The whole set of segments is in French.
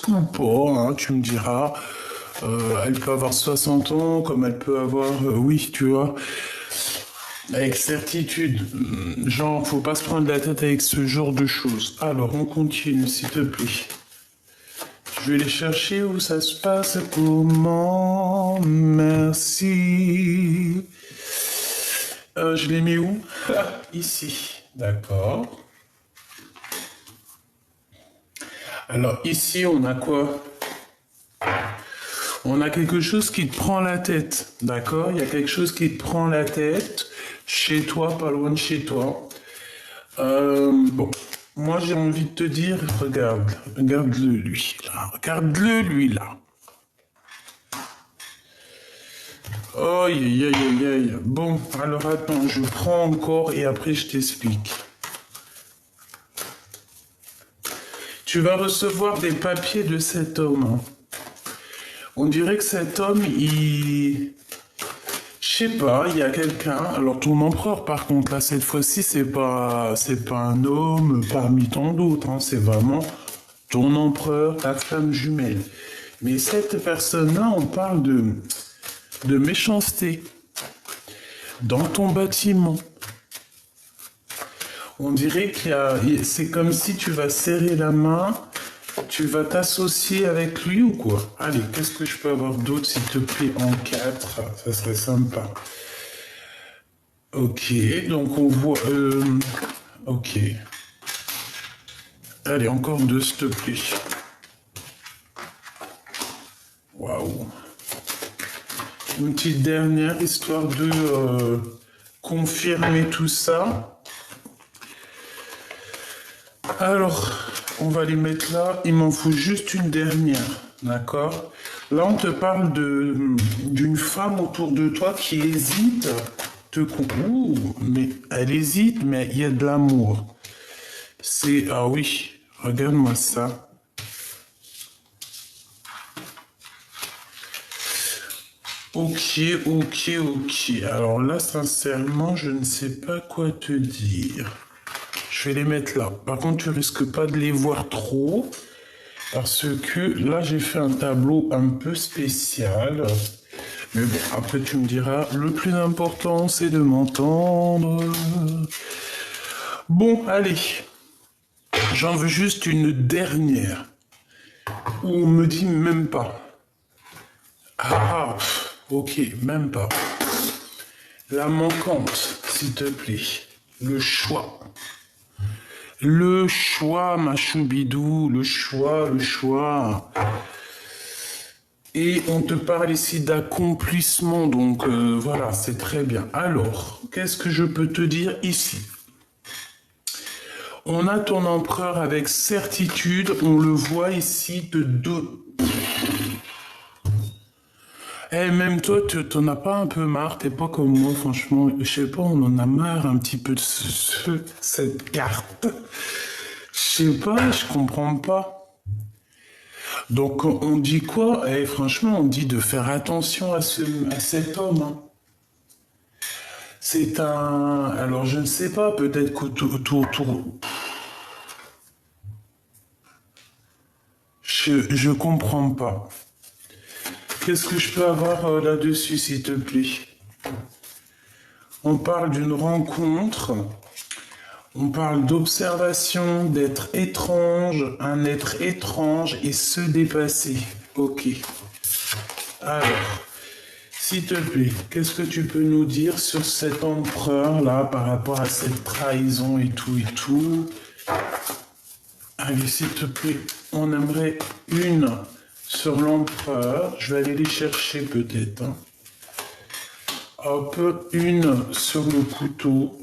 ou pas, hein, tu me diras. Elle peut avoir 60 ans, comme elle peut avoir, oui, tu vois, avec certitude. Genre, faut pas se prendre la tête avec ce genre de choses. Alors, on continue, s'il te plaît. Je vais les chercher où ça se passe, comment, merci. Je les mets où? Ah, ici, d'accord. Alors, ici, on a quoi? On a quelque chose qui te prend la tête, d'accord? Il y a quelque chose qui te prend la tête, chez toi, pas loin de chez toi. Bon, moi j'ai envie de te dire, regarde-le lui, là, regarde-le lui, là. Aïe, aïe, aïe, aïe, aïe. Bon, alors attends, je prends encore et après je t'explique. Tu vas recevoir des papiers de cet homme, hein. On dirait que cet homme, je sais pas, il y a quelqu'un. Alors ton empereur, par contre, là, cette fois-ci, c'est pas un homme parmi tant d'autres, hein. C'est vraiment ton empereur, ta femme jumelle. Mais cette personne-là, on parle de méchanceté dans ton bâtiment. On dirait c'est comme si tu vas serrer la main. Tu vas t'associer avec lui ou quoi? Allez, qu'est-ce que je peux avoir d'autre, s'il te plaît, en 4? Ça serait sympa. Ok, donc on voit... ok. Allez, encore deux, s'il te plaît. Waouh. Une petite dernière, histoire de confirmer tout ça. Alors, on va les mettre là. Il m'en faut juste une dernière. D'accord? Là, on te parle d'une femme autour de toi qui hésite. Ouh, mais elle hésite, mais il y a de l'amour. Ah oui, regarde-moi ça. Ok, ok, ok. Alors là, sincèrement, je ne sais pas quoi te dire. Je vais les mettre là. Par contre, tu risques pas de les voir trop. Parce que là, j'ai fait un tableau un peu spécial. Mais bon, après, tu me diras, le plus important, c'est de m'entendre. Bon, allez. J'en veux juste une dernière. Où on me dit même pas. Ah, ok, même pas. La manquante, s'il te plaît. Le choix. Le choix, ma choubidou, le choix, le choix. Et on te parle ici d'accomplissement, donc voilà, c'est très bien. Alors, qu'est-ce que je peux te dire ici? On a ton empereur avec certitude, on le voit ici de deux. Eh, même toi, t'en as pas un peu marre, t'es pas comme moi, franchement. Je sais pas, on en a marre un petit peu de cette carte. Je sais pas, je comprends pas. Donc on dit quoi? Eh, franchement, on dit de faire attention à cet homme, hein. C'est un... Alors je ne sais pas, peut-être qu'autour... Je comprends pas. Qu'est-ce que je peux avoir là-dessus, s'il te plaît? On parle d'une rencontre, on parle d'observation, d'être étrange, un être étrange et se dépasser. Ok. Alors, s'il te plaît, qu'est-ce que tu peux nous dire sur cet empereur-là par rapport à cette trahison et tout et tout? Allez, s'il te plaît, on aimerait une sur l'empereur. Je vais aller les chercher peut-être, hein. Hop, une sur le couteau.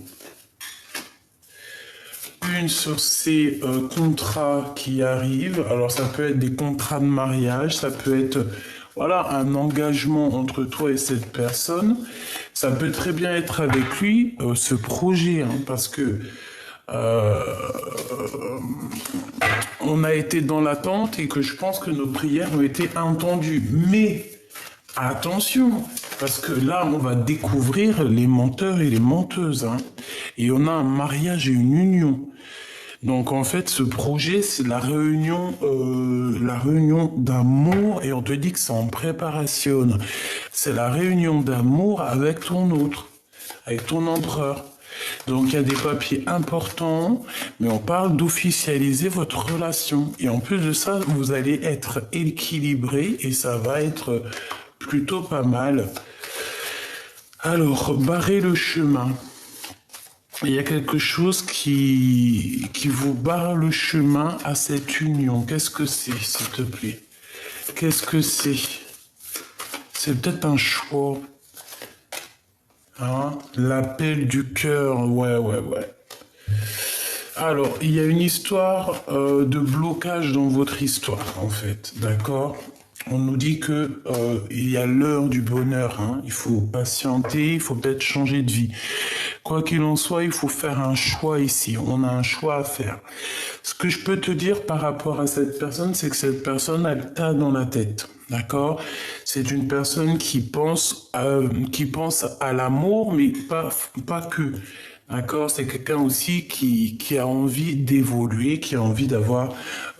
Une sur ces contrats qui arrivent. Alors ça peut être des contrats de mariage, ça peut être voilà, un engagement entre toi et cette personne. Ça peut très bien être avec lui, ce projet, hein, parce que on a été dans l'attente et que je pense que nos prières ont été entendues. Mais attention, parce que là, on va découvrir les menteurs et les menteuses, hein. Et on a un mariage et une union. Donc en fait, ce projet, c'est la réunion d'amour, et on te dit que c'est en préparation. C'est la réunion d'amour avec ton autre, avec ton empereur. Donc il y a des papiers importants, mais on parle d'officialiser votre relation. Et en plus de ça, vous allez être équilibré et ça va être plutôt pas mal. Alors, barrer le chemin. Il y a quelque chose qui vous barre le chemin à cette union. Qu'est-ce que c'est, s'il te plaît? Qu'est-ce que c'est? C'est peut-être un choix. Hein? L'appel du cœur. Ouais. Alors, il y a une histoire de blocage dans votre histoire, en fait. D'accord? On nous dit que il y a l'heure du bonheur. Hein? Il faut patienter, il faut peut-être changer de vie. Quoi qu'il en soit, il faut faire un choix ici. On a un choix à faire. Ce que je peux te dire par rapport à cette personne, c'est que cette personne a le tas dans la tête. D'accord? C'est une personne qui pense à l'amour, mais pas que. D'accord? C'est quelqu'un aussi qui a envie d'évoluer, qui a envie d'avoir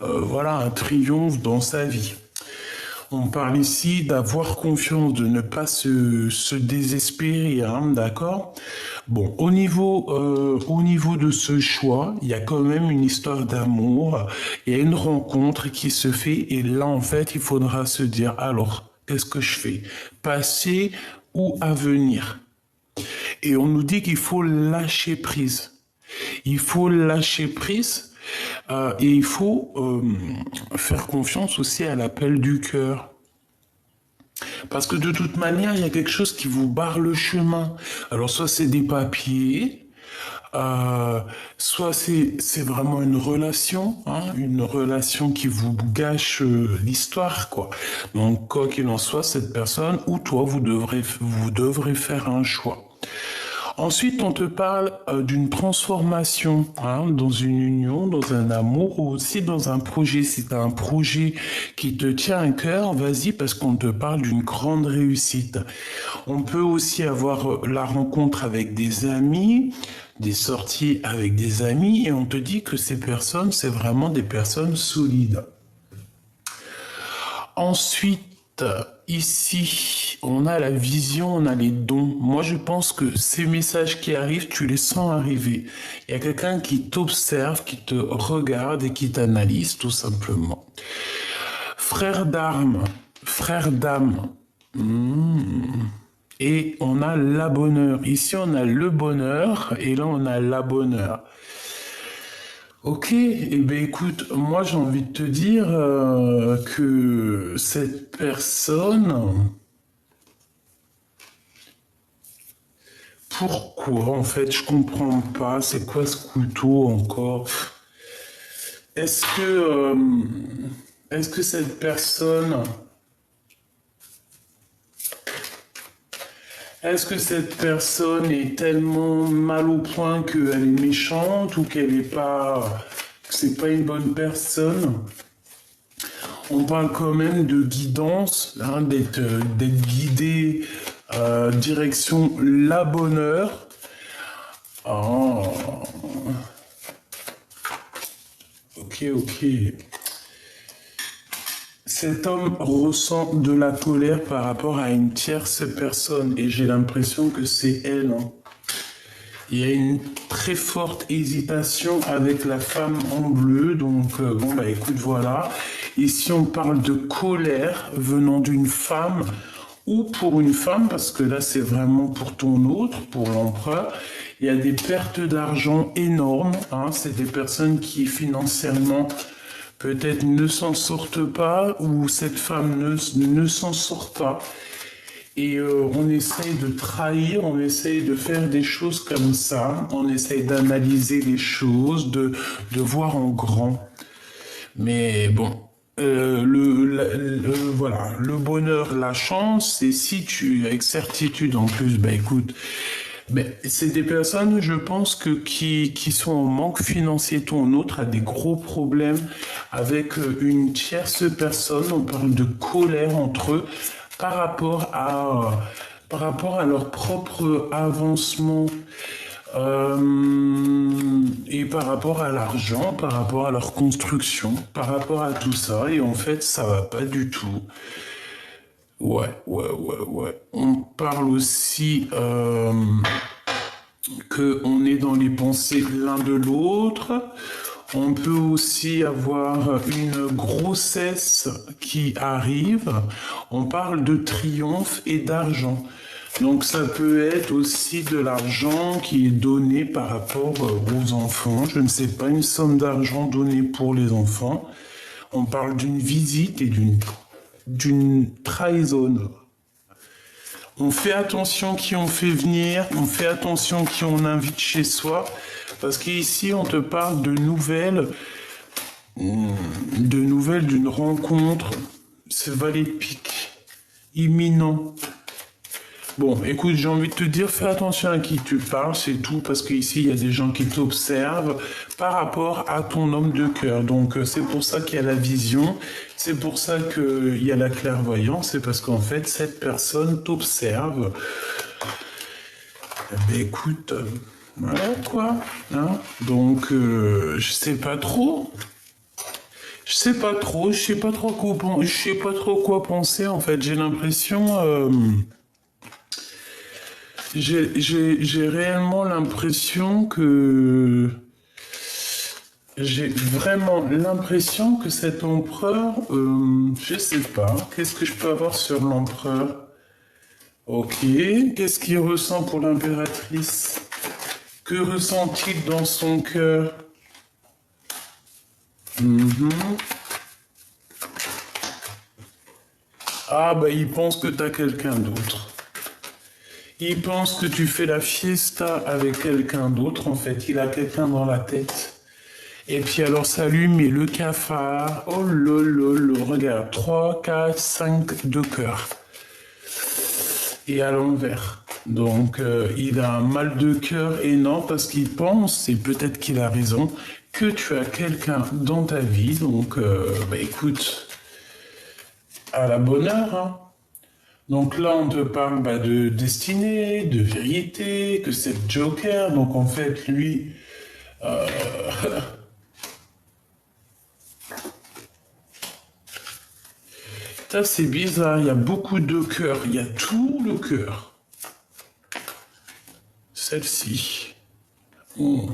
voilà, un triomphe dans sa vie. On parle ici d'avoir confiance, de ne pas se désespérer, hein, d'accord? Bon, au niveau de ce choix, il y a quand même une histoire d'amour, il y a une rencontre qui se fait, et là, en fait, il faudra se dire, alors, qu'est-ce que je fais? Passé ou avenir? Et on nous dit qu'il faut lâcher prise. Il faut lâcher prise et il faut faire confiance aussi à l'appel du cœur. Parce que de toute manière, il y a quelque chose qui vous barre le chemin. Alors soit c'est des papiers, soit c'est vraiment une relation qui vous gâche l'histoire, quoi. Donc quoi qu'il en soit, cette personne ou toi, vous devrez faire un choix. Ensuite, on te parle d'une transformation hein, dans une union, dans un amour ou aussi dans un projet. Si tu as un projet qui te tient à cœur, vas-y parce qu'on te parle d'une grande réussite. On peut aussi avoir la rencontre avec des amis, des sorties avec des amis et on te dit que ces personnes, c'est vraiment des personnes solides. Ensuite, ici, on a la vision, on a les dons. Moi, je pense que ces messages qui arrivent, tu les sens arriver. Il y a quelqu'un qui t'observe, qui te regarde et qui t'analyse, tout simplement. Frère d'armes, frère d'âme. Et on a la bonheur. Ici, on a le bonheur et là, on a la bonheur. Ok, eh bien écoute, moi j'ai envie de te dire que cette personne, pourquoi en fait, je comprends pas, c'est quoi ce couteau encore? Est-ce que, euh, est-ce que cette personne, est-ce que cette personne est tellement mal au point qu'elle est méchante ou qu'elle est pas, que c'est pas une bonne personne? On parle quand même de guidance, hein, d'être guidé direction la bonheur. Oh. Ok. Cet homme ressent de la colère par rapport à une tierce personne et j'ai l'impression que c'est elle. Hein. Il y a une très forte hésitation avec la femme en bleu, donc bon bah écoute voilà. Ici on parle de colère venant d'une femme ou pour une femme, parce que là c'est vraiment pour ton autre, pour l'empereur. Il y a des pertes d'argent énormes, hein. C'est des personnes qui financièrement peut-être ne s'en sortent pas ou cette femme ne s'en sort pas. Et on essaye de trahir, on essaye de faire des choses comme ça, on essaye d'analyser les choses, de voir en grand. Mais bon, voilà, le bonheur, la chance, et si tu, avec certitude en plus, bah écoute, ben, c'est des personnes, je pense, qui sont en manque financier. Ton autre a des gros problèmes avec une tierce personne. On parle de colère entre eux par rapport à leur propre avancement. Et par rapport à l'argent, par rapport à leur construction, par rapport à tout ça, et en fait, ça va pas du tout. Ouais. On parle aussi que on est dans les pensées l'un de l'autre. On peut aussi avoir une grossesse qui arrive. On parle de triomphe et d'argent. Donc ça peut être aussi de l'argent qui est donné par rapport aux enfants. Je ne sais pas, une somme d'argent donnée pour les enfants. On parle d'une visite et d'une trahison. On fait attention qui on fait venir, on fait attention qui on invite chez soi, parce qu'ici on te parle de nouvelles d'une rencontre, ce valet de pique, imminent. Bon, écoute, j'ai envie de te dire, fais attention à qui tu parles, c'est tout, parce qu'ici, il y a des gens qui t'observent par rapport à ton homme de cœur. Donc, c'est pour ça qu'il y a la vision, c'est pour ça qu'il y a la clairvoyance, c'est parce qu'en fait, cette personne t'observe. Eh ben, écoute, voilà quoi. Hein. Donc, je sais pas trop. Je sais pas trop quoi penser, en fait. J'ai l'impression... J'ai réellement l'impression que... J'ai vraiment l'impression que cet empereur... je sais pas. Qu'est-ce que je peux avoir sur l'empereur? Ok. Qu'est-ce qu'il ressent pour l'impératrice? Que ressent-il dans son cœur? Ah, bah, il pense que t'as quelqu'un d'autre. Il pense que tu fais la fiesta avec quelqu'un d'autre, en fait. Il a quelqu'un dans la tête. Et puis alors ça lui met le cafard. Oh lolo, regarde. 3, 4, 5 de cœur. Et à l'envers. Donc il a un mal de cœur énorme parce qu'il pense, et peut-être qu'il a raison, que tu as quelqu'un dans ta vie. Donc bah écoute, à la bonne heure, hein. Donc là, on te parle de destinée, de vérité, que c'est le Joker. Donc en fait, lui... Ça, c'est bizarre. Il y a beaucoup de cœur. Il y a tout le cœur. Celle-ci. Oh.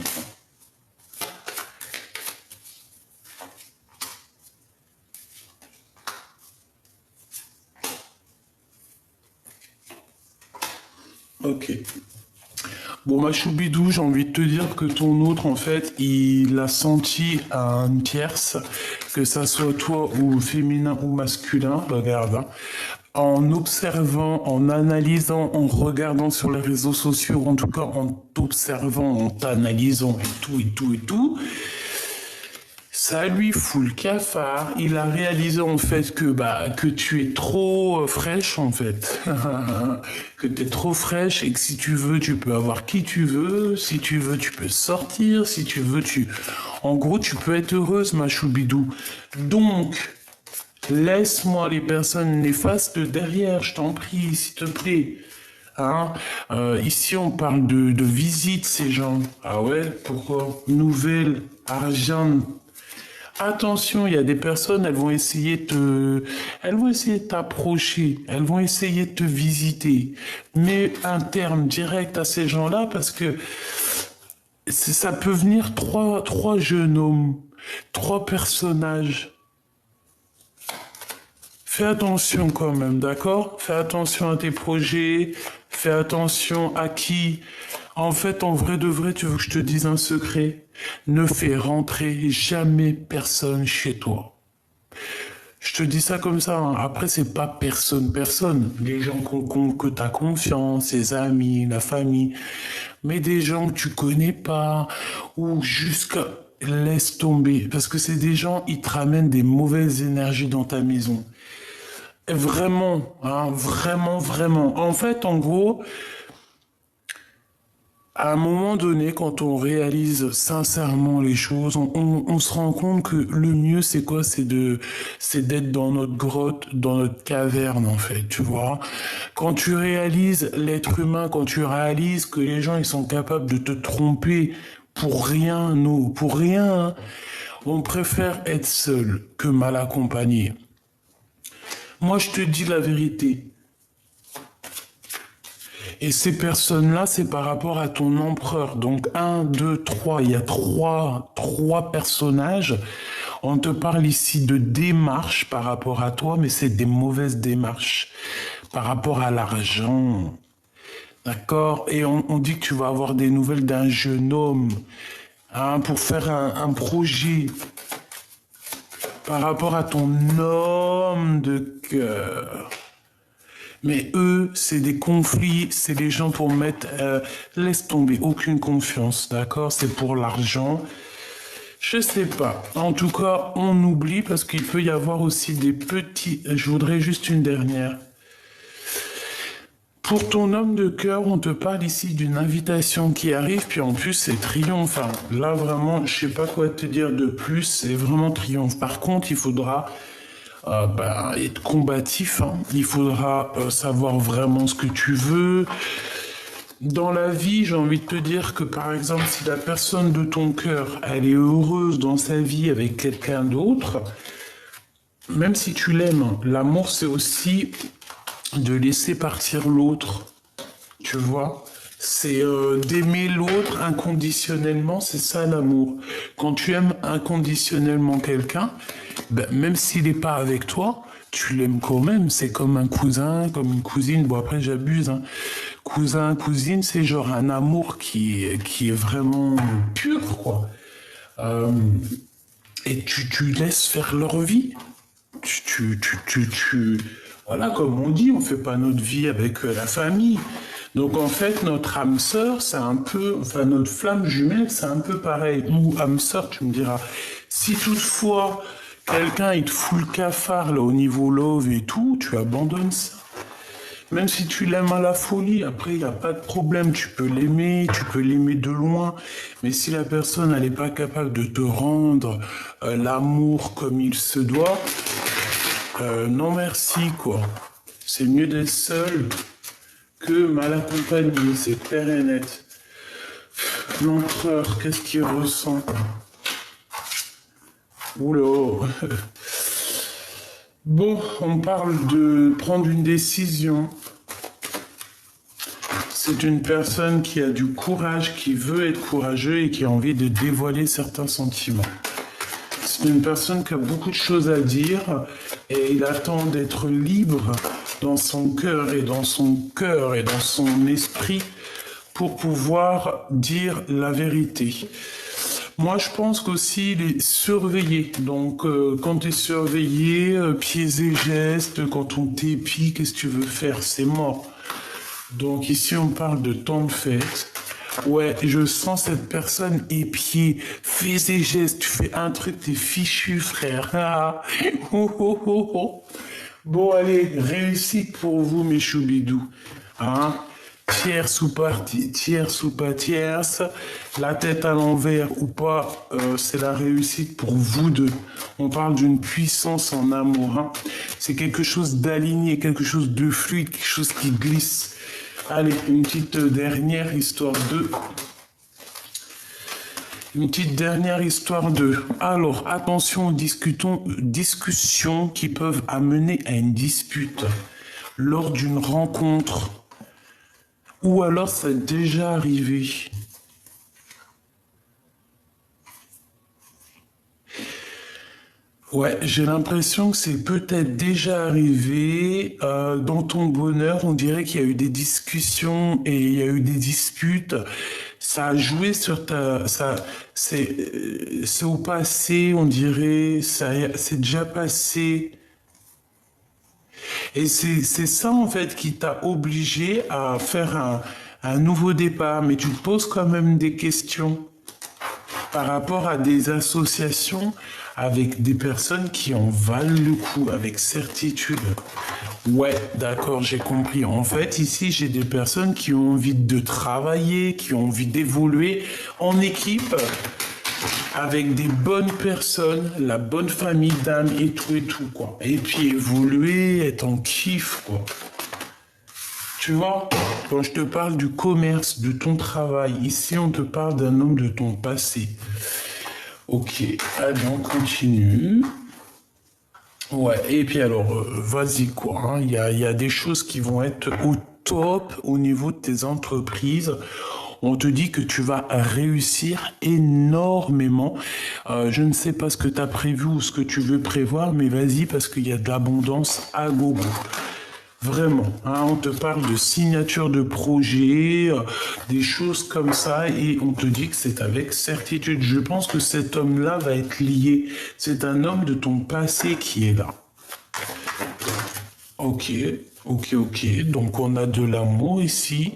Ok. Bon, ma choubidou, j'ai envie de te dire que ton autre, en fait, il a senti à une tierce, que ça soit toi ou féminin ou masculin, regarde, hein, en observant, en analysant, en regardant sur les réseaux sociaux, ou en tout cas en t'observant, en t'analysant et tout, ça lui fout le cafard. Il a réalisé en fait que tu es trop fraîche en fait. Que tu es trop fraîche et que si tu veux, tu peux avoir qui tu veux. Si tu veux, tu peux sortir. Si tu veux, En gros, tu peux être heureuse, ma choubidou. Donc, laisse-moi les personnes néfastes derrière, je t'en prie, s'il te plaît. Hein ici, on parle de visite, ces gens. Ah ouais, pourquoi? Nouvelle, argent. Attention, il y a des personnes, elles vont essayer de t'approcher, elles vont essayer de te visiter. Mais un terme direct à ces gens-là, parce que ça peut venir trois jeunes hommes, 3 personnages. Fais attention quand même, d'accord? Fais attention à tes projets, fais attention à qui. En fait, en vrai de vrai, tu veux que je te dise un secret? Ne fais rentrer jamais personne chez toi. Je te dis ça comme ça, hein. Après, c'est pas personne. Les gens que t'as confiance, les amis, la famille. Mais des gens que tu connais pas, ou jusqu'à... Laisse tomber. Parce que c'est des gens, ils te ramènent des mauvaises énergies dans ta maison. Vraiment, hein, vraiment. En fait, en gros... À un moment donné, quand on réalise sincèrement les choses, on se rend compte que le mieux, c'est quoi? C'est d'être dans notre grotte, dans notre caverne, en fait, tu vois. Quand tu réalises l'être humain, quand tu réalises que les gens, ils sont capables de te tromper pour rien, pour rien, hein, on préfère être seul que mal accompagné. Moi, je te dis la vérité. Et ces personnes-là, c'est par rapport à ton empereur. Donc, un, deux, trois. Il y a trois personnages. On te parle ici de démarches par rapport à toi, mais c'est des mauvaises démarches par rapport à l'argent. D'accord? Et on dit que tu vas avoir des nouvelles d'un jeune homme, hein, pour faire un projet par rapport à ton homme de cœur. Mais eux, c'est des conflits, c'est des gens pour mettre... laisse tomber, aucune confiance, d'accord? C'est pour l'argent. Je sais pas. En tout cas, on oublie parce qu'il peut y avoir aussi des petits... Je voudrais juste une dernière. Pour ton homme de cœur, on te parle ici d'une invitation qui arrive, puis en plus c'est triomphe. Hein. Là vraiment, je sais pas quoi te dire de plus, c'est vraiment triomphe. Par contre, il faudra être combatif, hein. Il faudra savoir vraiment ce que tu veux. Dans la vie, j'ai envie de te dire que par exemple, si la personne de ton cœur, elle est heureuse dans sa vie avec quelqu'un d'autre, même si tu l'aimes, l'amour c'est aussi de laisser partir l'autre, tu vois. C'est d'aimer l'autre inconditionnellement, c'est ça l'amour. Quand tu aimes inconditionnellement quelqu'un, ben, même s'il n'est pas avec toi, tu l'aimes quand même. C'est comme un cousin, comme une cousine. Bon, après, j'abuse. Hein. Cousin, cousine, c'est genre un amour qui est vraiment pur, quoi. Et tu laisses faire leur vie. Voilà, comme on dit, on fait pas notre vie avec la famille. Donc en fait, notre âme sœur, c'est un peu, enfin notre flamme jumelle, c'est un peu pareil. Ou âme sœur, tu me diras. Si toutefois quelqu'un il te fout le cafard là au niveau love et tout, tu abandonnes ça. Même si tu l'aimes à la folie, après il n'y a pas de problème, tu peux l'aimer de loin. Mais si la personne elle n'est pas capable de te rendre l'amour comme il se doit, non merci quoi. C'est mieux d'être seul que mal accompagné, c'est clair et net. L'empereur, qu'est-ce qu'il ressent? Oula. Bon, on parle de prendre une décision. C'est une personne qui a du courage, qui veut être courageux et qui a envie de dévoiler certains sentiments. C'est une personne qui a beaucoup de choses à dire et il attend d'être libre dans son cœur et dans son esprit pour pouvoir dire la vérité. Moi, je pense qu'aussi, il est surveillé. Donc, quand tu es surveillé, pieds et gestes, quand on t'épie, qu'est-ce que tu veux faire? C'est mort. Donc, ici, on parle de temps de fête. Ouais, je sens cette personne épiée. Fais ses gestes, tu fais un truc, t'es fichu, frère. Ah. Oh, oh, oh, oh. Bon, allez, réussite pour vous, mes choubidous. Hein? Tierce ou pas tierce, la tête à l'envers ou pas, c'est la réussite pour vous deux. On parle d'une puissance en amour. Hein. C'est quelque chose d'aligné, quelque chose de fluide, quelque chose qui glisse. Allez, une petite dernière histoire de... Une petite dernière histoire de... Alors, attention aux discussions qui peuvent amener à une dispute lors d'une rencontre. Ou alors ça a déjà arrivé. Ouais, j'ai l'impression que c'est peut-être déjà arrivé. Dans ton bonheur, on dirait qu'il y a eu des discussions et il y a eu des disputes. Ça a joué sur ta... c'est au passé, on dirait. C'est déjà passé. Et c'est ça, en fait, qui t'a obligé à faire un nouveau départ. Mais tu te poses quand même des questions par rapport à des associations avec des personnes qui en valent le coup, avec certitude. Ouais, d'accord, j'ai compris. En fait, ici, j'ai des personnes qui ont envie de travailler, qui ont envie d'évoluer en équipe, avec des bonnes personnes, la bonne famille d'âme et tout, quoi. Et puis évoluer, être en kiff, quoi. Tu vois, quand je te parle du commerce, de ton travail, ici, on te parle d'un homme de ton passé. Ok, allez, on continue. Ouais, et puis alors, vas-y quoi, hein, il y a des choses qui vont être au top au niveau de tes entreprises. On te dit que tu vas réussir énormément. Je ne sais pas ce que tu as prévu ou ce que tu veux prévoir, mais vas-y parce qu'il y a de l'abondance à gogo. Vraiment, hein, on te parle de signature de projet, des choses comme ça, et on te dit que c'est avec certitude. Je pense que cet homme-là va être lié. C'est un homme de ton passé qui est là. Ok, ok. Donc on a de l'amour ici.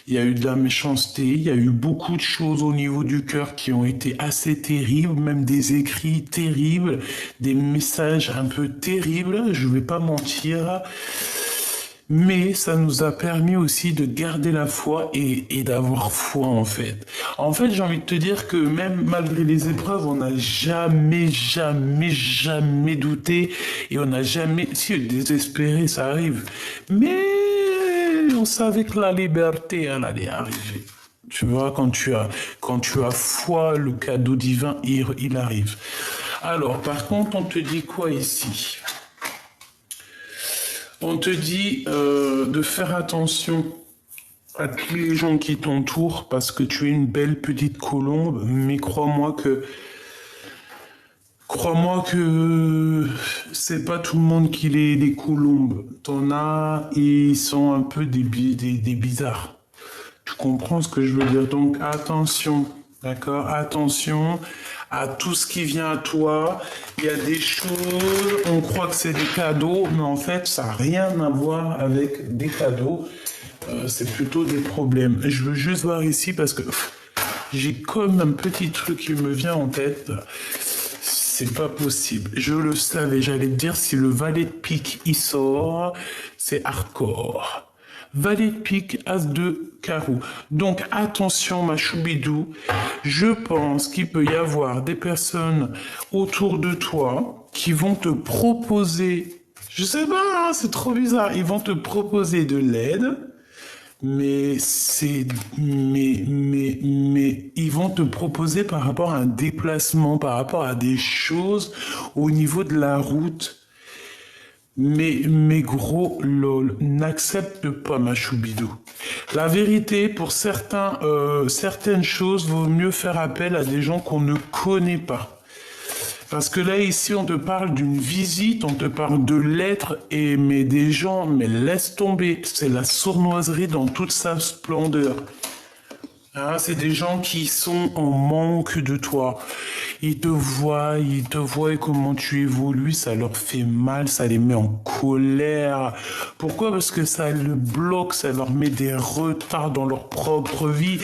Il y a eu de la méchanceté, il y a eu beaucoup de choses au niveau du cœur qui ont été assez terribles, même des écrits terribles, des messages un peu terribles, je vais pas mentir. Mais ça nous a permis aussi de garder la foi et d'avoir foi en fait. En fait, j'ai envie de te dire que même malgré les épreuves, on n'a jamais douté et on n'a jamais, si désespéré, ça arrive. Mais on savait que la liberté, elle allait arriver. Tu vois, quand tu as foi, le cadeau divin, il arrive. Alors, par contre, on te dit quoi ici? On te dit de faire attention à tous les gens qui t'entourent parce que tu es une belle petite colombe, mais crois-moi que c'est pas tout le monde qui est des colombes. T'en as, ils sont un peu des bizarres. Tu comprends ce que je veux dire? Donc attention, d'accord? Attention à tout ce qui vient à toi. Il y a des choses, on croit que c'est des cadeaux, mais en fait, ça n'a rien à voir avec des cadeaux. C'est plutôt des problèmes. Je veux juste voir ici parce que j'ai comme un petit truc qui me vient en tête. C'est pas possible. Je le savais, j'allais te dire si le valet de pique il sort, c'est hardcore. Valet de pique, as de carreau. Donc attention ma choubidou, je pense qu'il peut y avoir des personnes autour de toi qui vont te proposer, je sais pas, hein, c'est trop bizarre, ils vont te proposer de l'aide. Mais ils vont te proposer par rapport à un déplacement, par rapport à des choses au niveau de la route. Mais gros, lol, n'accepte pas ma choubidou. La vérité, pour certaines choses, vaut mieux faire appel à des gens qu'on ne connaît pas. Parce que là, ici, on te parle d'une visite, on te parle de lettres, mais des gens, mais laisse tomber. C'est la sournoiserie dans toute sa splendeur. Hein, c'est des gens qui sont en manque de toi. Ils te voient et comment tu évolues, ça leur fait mal, ça les met en colère. Pourquoi? Parce que ça le bloque, ça leur met des retards dans leur propre vie.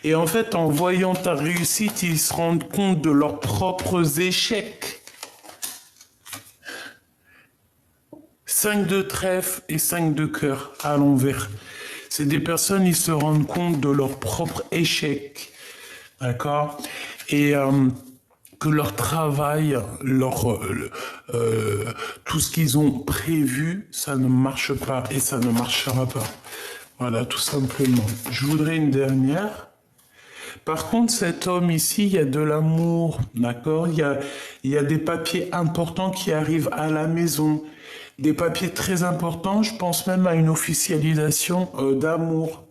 Et en fait, en voyant ta réussite, ils se rendent compte de leurs propres échecs. 5 de trèfle et 5 de cœur à l'envers. C'est des personnes, ils se rendent compte de leur propre échec. D'accord? Et que leur travail, tout ce qu'ils ont prévu, ça ne marche pas et ça ne marchera pas. Voilà, tout simplement. Je voudrais une dernière. Par contre, cet homme ici, il y a de l'amour, d'accord? Il y a des papiers importants qui arrivent à la maison. Des papiers très importants, je pense même à une officialisation d'amour.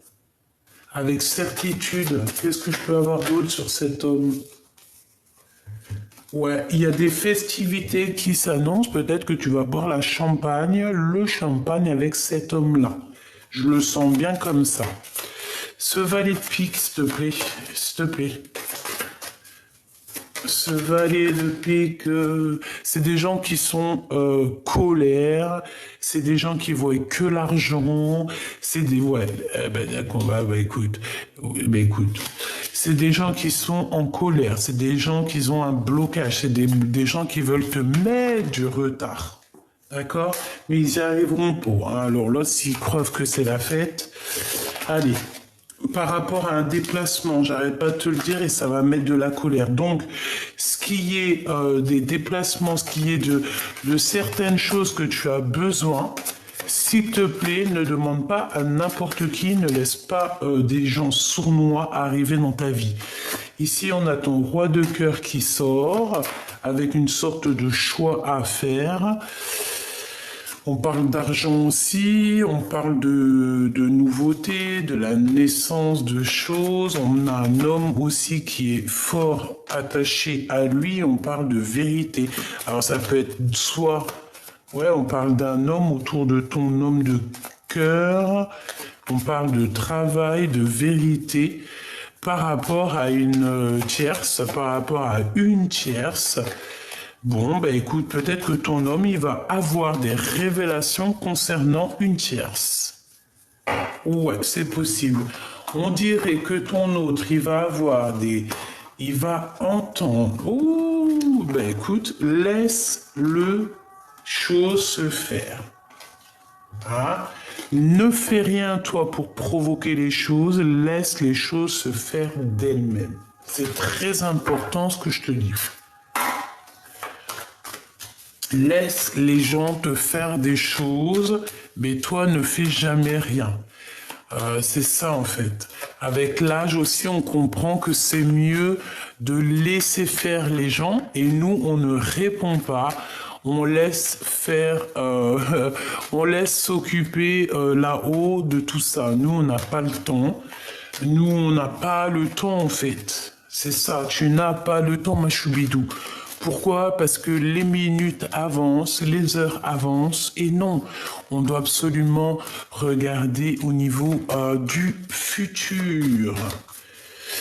Avec certitude, qu'est-ce que je peux avoir d'autre sur cet homme? Ouais, il y a des festivités qui s'annoncent. Peut-être que tu vas boire le champagne avec cet homme-là. Je le sens bien comme ça. Ce valet de pique, s'il te plaît, s'il te plaît. Ce valet de pique, c'est des gens qui sont colères, c'est des gens qui voient que l'argent, c'est des d'accord, écoute, c'est des gens qui sont en colère, c'est des gens qui ont un blocage, c'est des gens qui veulent te mettre du retard. D'accord? Mais ils y arriveront pas. Hein. Alors là, s'ils croient que c'est la fête, allez. Par rapport à un déplacement, j'arrête pas de te le dire et ça va mettre de la colère. Donc, ce qui est des déplacements, ce qui est de certaines choses que tu as besoin, s'il te plaît, ne demande pas à n'importe qui, ne laisse pas des gens sournois arriver dans ta vie. Ici, on a ton roi de cœur qui sort avec une sorte de choix à faire. On parle d'argent aussi, on parle de nouveautés, de la naissance de choses. On a un homme aussi qui est fort attaché à lui. On parle de vérité. Alors ça peut être soit, ouais, on parle d'un homme autour de ton homme de cœur. On parle de travail, de vérité par rapport à une tierce, par rapport à une tierce. Bon, bah écoute, peut-être que ton homme, il va avoir des révélations concernant une tierce. Ouais, c'est possible. On dirait que ton autre, il va avoir des... Il va entendre. Ouh, bah écoute, laisse le chose se faire. Hein? Ne fais rien, toi, pour provoquer les choses. Laisse les choses se faire d'elles-mêmes. C'est très important ce que je te dis. Laisse les gens te faire des choses, mais toi ne fais jamais rien. C'est ça en fait. Avec l'âge aussi, on comprend que c'est mieux de laisser faire les gens et nous, on ne répond pas. On laisse faire, on laisse s'occuper là-haut de tout ça. Nous, on n'a pas le temps. Nous, on n'a pas le temps en fait. C'est ça, tu n'as pas le temps, ma choubidou. Pourquoi? Parce que les minutes avancent, les heures avancent, et non, on doit absolument regarder au niveau du futur.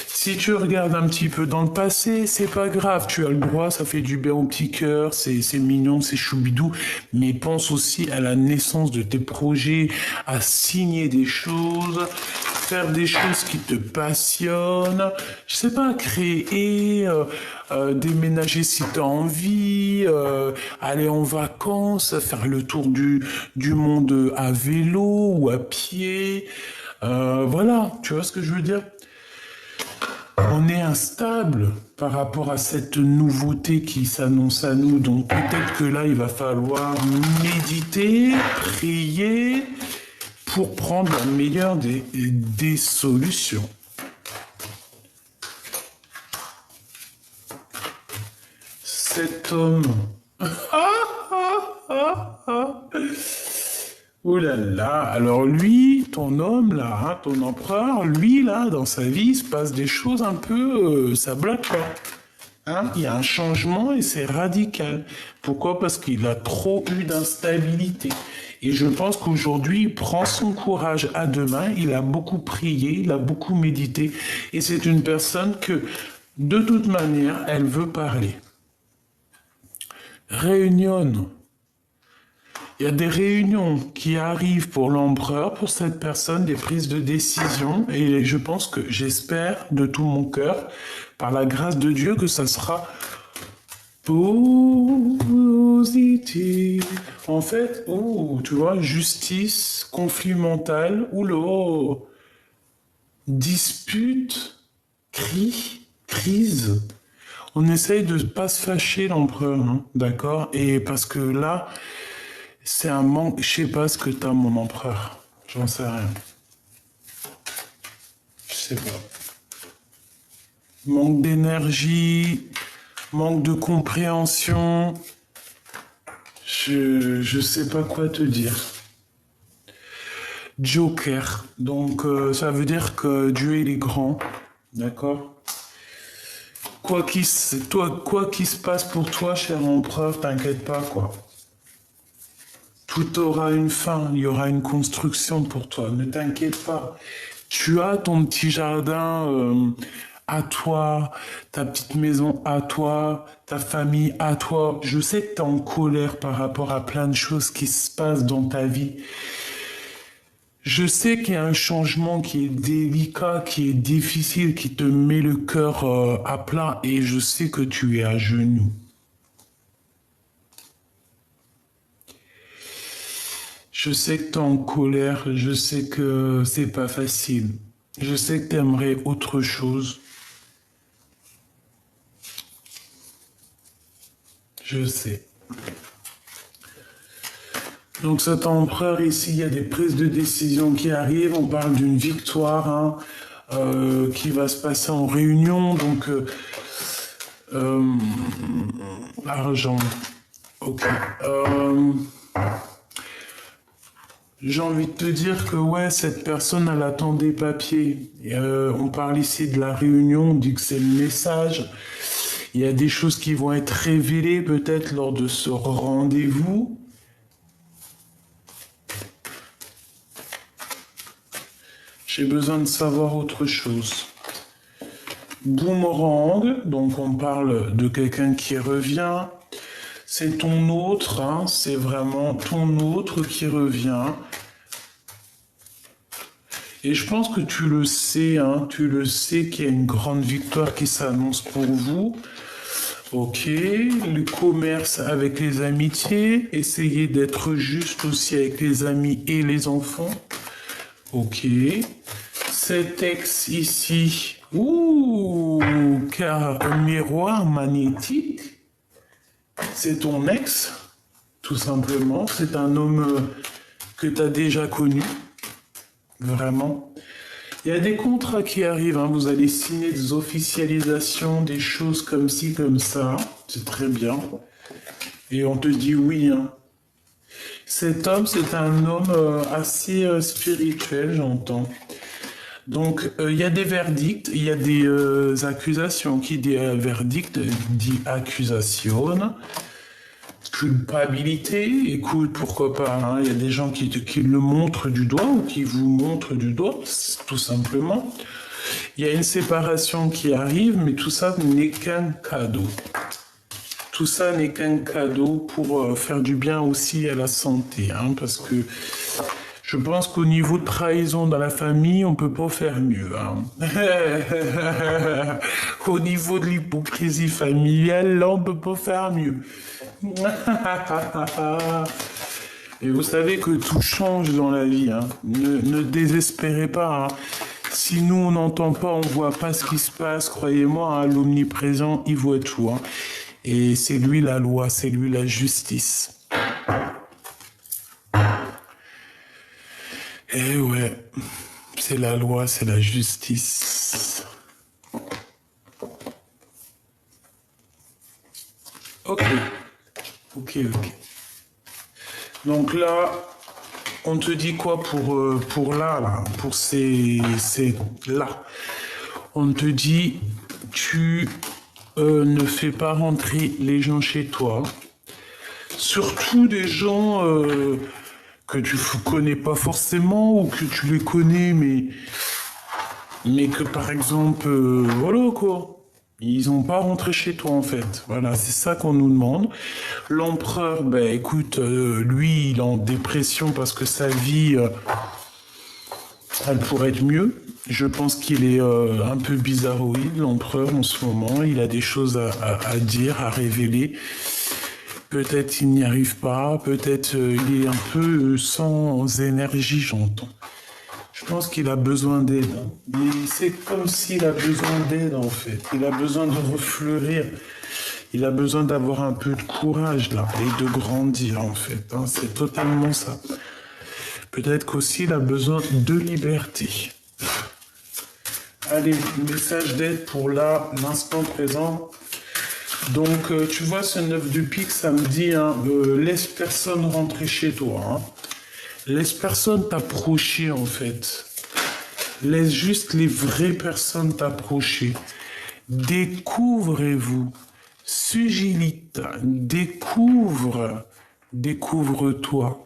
Si tu regardes un petit peu dans le passé, c'est pas grave, tu as le droit, ça fait du bien au petit cœur, c'est mignon, c'est choubidou, mais pense aussi à la naissance de tes projets, à signer des choses, faire des choses qui te passionnent, je sais pas, créer, déménager si tu as envie, aller en vacances, faire le tour du monde à vélo ou à pied, voilà, tu vois ce que je veux dire? On est instable par rapport à cette nouveauté qui s'annonce à nous. Donc peut-être que là, il va falloir méditer, prier pour prendre la meilleure des solutions. Cet homme... Oh là là, alors lui, ton homme là, hein, ton empereur, lui là, dans sa vie, il se passe des choses un peu, ça bloque pas. Hein, il y a un changement et c'est radical. Pourquoi? Parce qu'il a trop eu d'instabilité. Et je pense qu'aujourd'hui, il prend son courage à deux mains, il a beaucoup prié, il a beaucoup médité. Et c'est une personne que, de toute manière, elle veut parler. Réunion. Il y a des réunions qui arrivent pour l'empereur, pour cette personne, des prises de décision, et je pense que, j'espère de tout mon cœur, par la grâce de Dieu, que ça sera positif. En fait, tu vois, justice, conflit mental, dispute, crise. On essaye de ne pas se fâcher l'empereur, hein, d'accord? Et parce que là, c'est un manque, je sais pas ce que t'as, mon empereur. J'en sais rien. Je sais pas. Manque d'énergie, manque de compréhension. Je sais pas quoi te dire. Joker. Donc, ça veut dire que Dieu, il est grand. D'accord? Quoi qu'il se passe pour toi, cher empereur, t'inquiète pas, quoi. Tout aura une fin, il y aura une construction pour toi, ne t'inquiète pas. Tu as ton petit jardin à toi, ta petite maison à toi, ta famille à toi. Je sais que tu es en colère par rapport à plein de choses qui se passent dans ta vie. Je sais qu'il y a un changement qui est délicat, qui est difficile, qui te met le cœur à plat et je sais que tu es à genoux. Je sais que t'es en colère, je sais que c'est pas facile. Je sais que t'aimerais autre chose. Je sais. Donc cet empereur ici, il y a des prises de décision qui arrivent. On parle d'une victoire hein, qui va se passer en réunion. Donc euh, argent. Ok. J'ai envie de te dire que ouais, cette personne, elle attend des papiers. Et, on parle ici de la réunion, on dit que c'est le message. Il y a des choses qui vont être révélées peut-être lors de ce rendez-vous. J'ai besoin de savoir autre chose. Boomerang, donc on parle de quelqu'un qui revient. C'est ton autre, hein, c'est vraiment ton autre qui revient. Et je pense que tu le sais, hein, tu le sais qu'il y a une grande victoire qui s'annonce pour vous. Ok, le commerce avec les amitiés, essayez d'être juste aussi avec les amis et les enfants. Ok, cet ex ici, ouh, car un miroir magnétique, c'est ton ex, tout simplement. C'est un homme que tu as déjà connu, vraiment. Il y a des contrats qui arrivent, hein. Vous allez signer des officialisations, des choses comme ci, comme ça. C'est très bien. Et on te dit oui. Hein. Cet homme, c'est un homme assez spirituel, j'entends. Donc, il y a des verdicts, il y a des accusations. Qui dit verdict dit accusation. Culpabilité, écoute, pourquoi pas, hein. Il y a des gens qui le montrent du doigt ou qui vous montrent du doigt, tout simplement. Il y a une séparation qui arrive, mais tout ça n'est qu'un cadeau. Tout ça n'est qu'un cadeau pour faire du bien aussi à la santé, hein, parce que je pense qu'au niveau de trahison dans la famille, on peut pas faire mieux. Hein. Au niveau de l'hypocrisie familiale, là, on peut pas faire mieux. Et vous savez que tout change dans la vie. Hein. Ne désespérez pas. Hein. Si nous, on n'entend pas, on voit pas ce qui se passe, croyez-moi, hein, l'omniprésent, il voit tout. Hein. Et c'est lui la loi, c'est lui la justice. Eh ouais, c'est la loi, c'est la justice. Ok. Donc là, on te dit quoi pour là, pour ces là. On te dit, tu ne fais pas rentrer les gens chez toi. Surtout des gens que tu connais pas forcément ou que tu les connais, mais que par exemple, voilà quoi. Ils n'ont pas rentré chez toi en fait. Voilà, c'est ça qu'on nous demande. L'empereur, ben écoute, lui, il est en dépression parce que sa vie, elle pourrait être mieux. Je pense qu'il est un peu bizarroïde, l'empereur en ce moment. Il a des choses à dire, à révéler. Peut-être il n'y arrive pas, peut-être il est un peu sans énergie, j'entends. Je pense qu'il a besoin d'aide. Mais c'est comme s'il a besoin d'aide, en fait. Il a besoin de refleurir. Il a besoin d'avoir un peu de courage, là, et de grandir, en fait. Hein. C'est totalement ça. Peut-être qu'aussi, il a besoin de liberté. Allez, message d'aide pour là, l'instant présent. Donc, tu vois, ce 9 de pique, ça me dit, hein, laisse personne rentrer chez toi. Hein. Laisse personne t'approcher, en fait. Laisse juste les vraies personnes t'approcher. Découvrez-vous. Sugilite. Découvre-toi.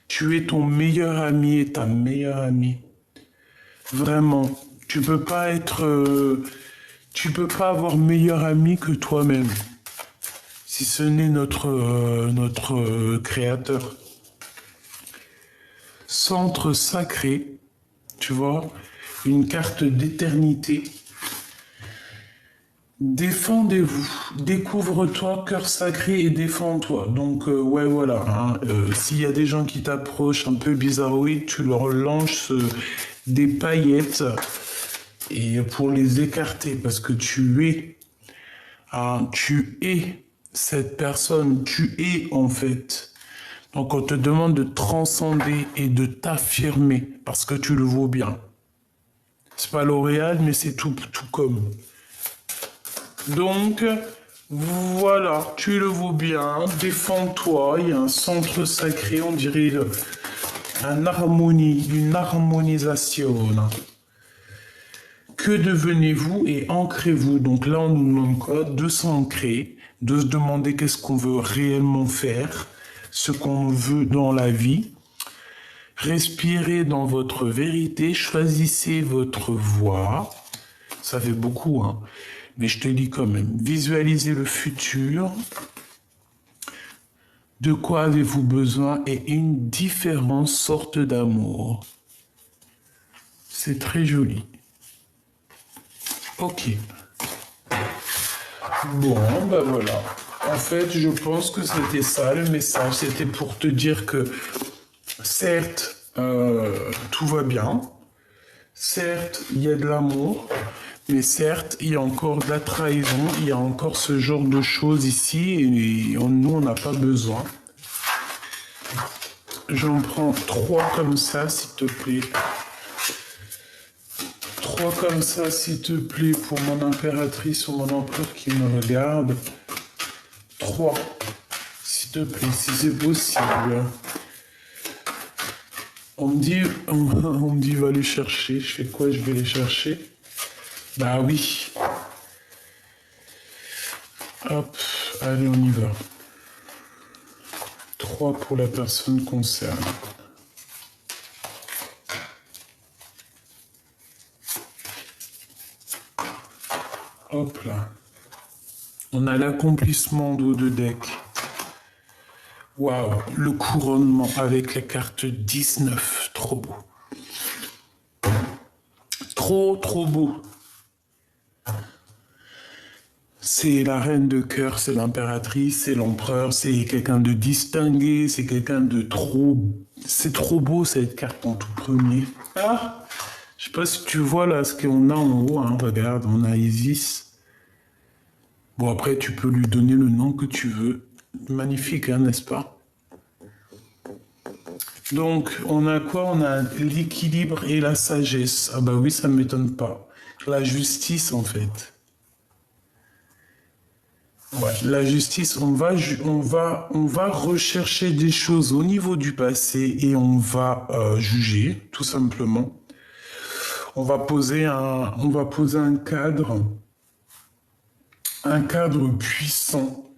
Tu es ton meilleur ami et ta meilleure amie. Vraiment. Tu peux pas avoir meilleur ami que toi-même. Si ce n'est notre créateur. Centre sacré, tu vois, une carte d'éternité. Défendez-vous, découvre-toi, cœur sacré et défends-toi. Donc, ouais, voilà. Hein, s'il y a des gens qui t'approchent un peu bizarroïdes, tu leur lances des paillettes et pour les écarter, parce que tu es cette personne, tu es en fait. Donc, on te demande de transcender et de t'affirmer, parce que tu le vaux bien. C'est pas L'Oréal, mais c'est tout comme. Donc, voilà, tu le vaux bien, défends-toi, il y a un centre sacré, on dirait une harmonisation. Que devenez-vous et ancrez-vous? Donc là, on nous demande quoi? De s'ancrer, de se demander qu'est-ce qu'on veut réellement faire, ce qu'on veut dans la vie. Respirez dans votre vérité, choisissez votre voie. Ça fait beaucoup, hein. Mais je te dis quand même, visualisez le futur. De quoi avez-vous besoin et une différente sorte d'amour. C'est très joli. Ok. Bon, ben voilà. En fait, je pense que c'était ça le message. C'était pour te dire que, certes, tout va bien. Certes, il y a de l'amour. Mais certes, il y a encore de la trahison, il y a encore ce genre de choses ici, et nous, on n'a pas besoin. J'en prends 3 comme ça, s'il te plaît. 3 comme ça, s'il te plaît, pour mon impératrice ou mon empereur qui me regarde. 3, s'il te plaît, si c'est possible. On me dit, va les chercher. Je fais quoi? Je vais les chercher. Bah oui. Hop, allez, on y va. 3 pour la personne concernée. Hop là. On a l'accomplissement d'eau de deck. Waouh, le couronnement avec la carte 19. Trop beau. Trop beau. C'est la reine de cœur, c'est l'impératrice, c'est l'empereur, c'est quelqu'un de distingué, c'est quelqu'un de trop... C'est trop beau cette carte en tout premier. Ah, je sais pas si tu vois là ce qu'on a en haut, hein, regarde, on a Isis. Bon après tu peux lui donner le nom que tu veux. Magnifique, hein, n'est-ce pas? Donc on a quoi? On a l'équilibre et la sagesse. Ah bah oui, ça ne m'étonne pas. La justice en fait. Ouais, la justice, on va rechercher des choses au niveau du passé et on va juger, tout simplement. On va poser un cadre puissant